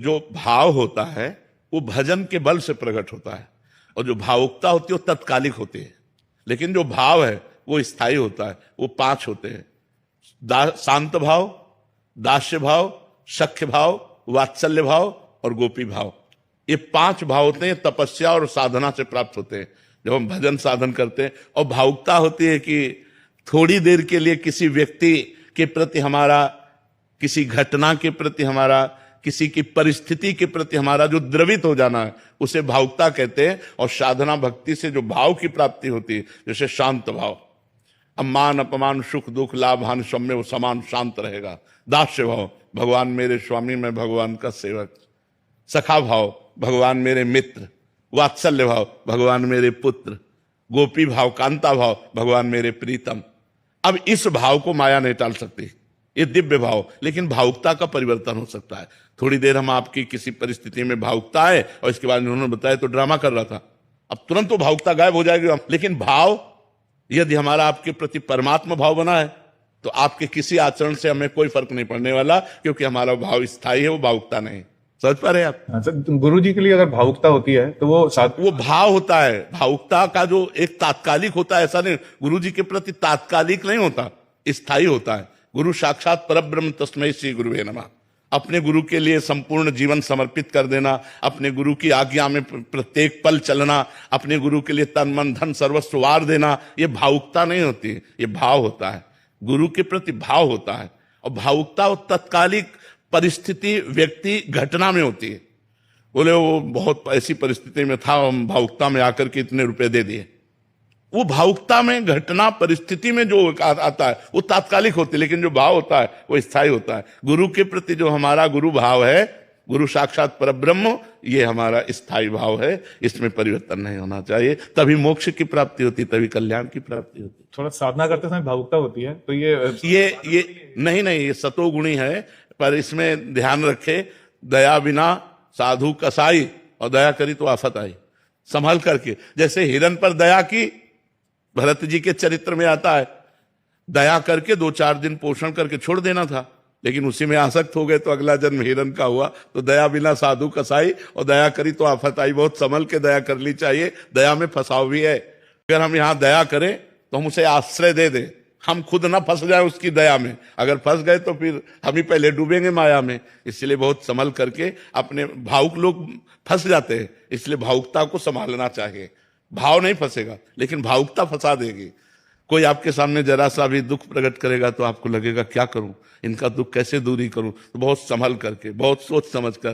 जो भाव होता है वो भजन के बल से प्रकट होता है, और जो भावुकता होती है वो तत्कालिक होती है। लेकिन जो भाव है वो स्थायी होता है। वो 5 होते हैं: शांत भाव, दास्य भाव, सख्य भाव, वात्सल्य भाव और गोपी भाव। ये 5 भाव होते हैं, तपस्या और साधना से प्राप्त होते हैं जब हम भजन साधन करते हैं। और भावुकता होती है कि थोड़ी देर के लिए किसी व्यक्ति के प्रति हमारा, किसी घटना के प्रति हमारा, किसी की परिस्थिति के प्रति हमारा जो द्रवित हो जाना है उसे भावुकता कहते हैं। और साधना भक्ति से जो भाव की प्राप्ति होती है, जैसे शांत भाव, अम्मान अपमान सुख दुख लाभ हानि सब में वो समान शांत रहेगा। दास्य भाव, भगवान मेरे स्वामी, मैं भगवान का सेवक। सखा भाव, भगवान मेरे मित्र। वात्सल्य भाव, भगवान मेरे पुत्र। गोपी भाव, कांता भाव, भगवान मेरे प्रीतम। अब इस भाव को माया नहीं टाल सकती, ये दिव्य भाव। लेकिन भावुकता का परिवर्तन हो सकता है। थोड़ी देर हम आपकी किसी परिस्थिति में भावुकता है और इसके बाद उन्होंने बताया तो ड्रामा कर रहा था, अब तुरंत वो भावुकता गायब हो जाएगी। लेकिन भाव यदि हमारा आपके प्रति परमात्मा भाव बना है तो आपके किसी आचरण से हमें कोई फर्क नहीं पड़ने वाला, क्योंकि हमारा भाव स्थायी है, वो भावुकता नहीं। समझ पा रहे हैं आप? अच्छा, गुरु जी के लिए अगर भावुकता होती है तो वो भाव होता है। भावुकता का जो एक तात्कालिक होता है, ऐसा नहीं, गुरु जी के प्रति तात्कालिक नहीं होता, स्थायी होता है। गुरु साक्षात परब्रह्म तस्मै श्री गुरुवे नमः। अपने गुरु के लिए संपूर्ण जीवन समर्पित कर देना, अपने गुरु की आज्ञा में प्रत्येक पल चलना, अपने गुरु के लिए तन मन धन सर्वस्व वार देना, ये भावुकता नहीं होती, ये भाव होता है। गुरु के प्रति भाव होता है। और भावुकता वो तत्कालिक परिस्थिति, व्यक्ति, घटना में होती है। बोले वो बहुत ऐसी परिस्थिति में था, हम भावुकता में आकर के इतने रुपए दे दिए। वो भावुकता में, घटना, परिस्थिति में जो आता है वो तात्कालिक होती है, लेकिन जो भाव होता है वो स्थायी होता है। गुरु के प्रति जो हमारा गुरु भाव है, गुरु साक्षात परब्रह्म, ये हमारा स्थायी भाव है, इसमें परिवर्तन नहीं होना चाहिए। तभी मोक्ष की प्राप्ति होती, तभी कल्याण की प्राप्ति होती। थोड़ा साधना करते समय भावुकता होती है तो ये नहीं, ये सतोगुणी है। पर इसमें ध्यान रखे, दया बिना साधु कसाई, और दया करी तो आफत आई। संभल करके, जैसे हिरन पर दया की, भरत जी के चरित्र में आता है, दया करके 2-4 दिन पोषण करके छोड़ देना था, लेकिन उसी में आसक्त हो गए तो अगला जन्म हिरन का हुआ। तो दया बिना साधु कसाई, और दया करी तो आफत आई। बहुत संभल के दया कर ली चाहिए, दया में फंसाव भी है। अगर हम यहाँ दया करें तो हम उसे आश्रय दे दें, हम खुद ना फंस जाए उसकी दया में। अगर फंस गए तो फिर हम ही पहले डूबेंगे माया में। इसलिए बहुत संभल करके, अपने भावुक लोग फंस जाते हैं, इसलिए भावुकता को संभालना चाहिए। भाव नहीं फंसेगा, लेकिन भावुकता फंसा देगी। कोई आपके सामने जरा सा भी दुख प्रकट करेगा तो आपको लगेगा क्या करूं, इनका दुख कैसे दूरी करूं। तो बहुत संभल करके, बहुत सोच समझ कर